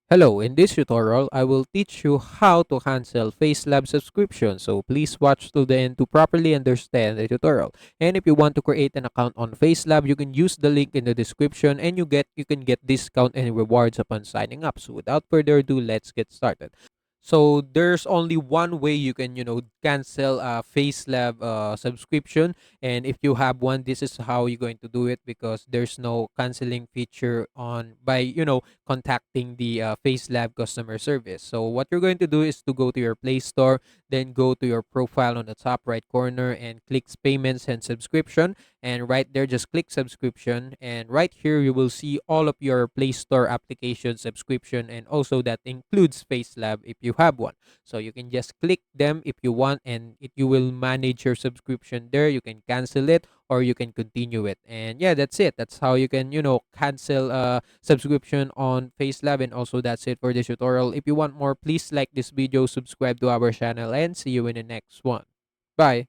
Hello, in this tutorial, I will teach you how to cancel FaceLab subscription. So please watch to the end to properly understand the tutorial. And if you want to create an account on FaceLab, you can use the link in the description and you can get discount and rewards upon signing up. So without further ado, let's get started. So there's only one way you can, cancel a FaceLab subscription. And if you have one, this is how you're going to do it because there's no canceling feature on by, contacting the FaceLab customer service. So what you're going to do is to go to your Play Store, then go to your profile on the top right corner and click payments and subscription. And right there, just click subscription. And right here, you will see all of your Play Store application subscription. And also that includes FaceLab if you have one. So you can just click them if you want and you will manage your subscription there. You can cancel it or you can continue it. And yeah, that's it. That's how you can, cancel a subscription on FaceLab. And also that's it for this tutorial. If you want more, please like this video, subscribe to our channel, and see you in the next one. Bye.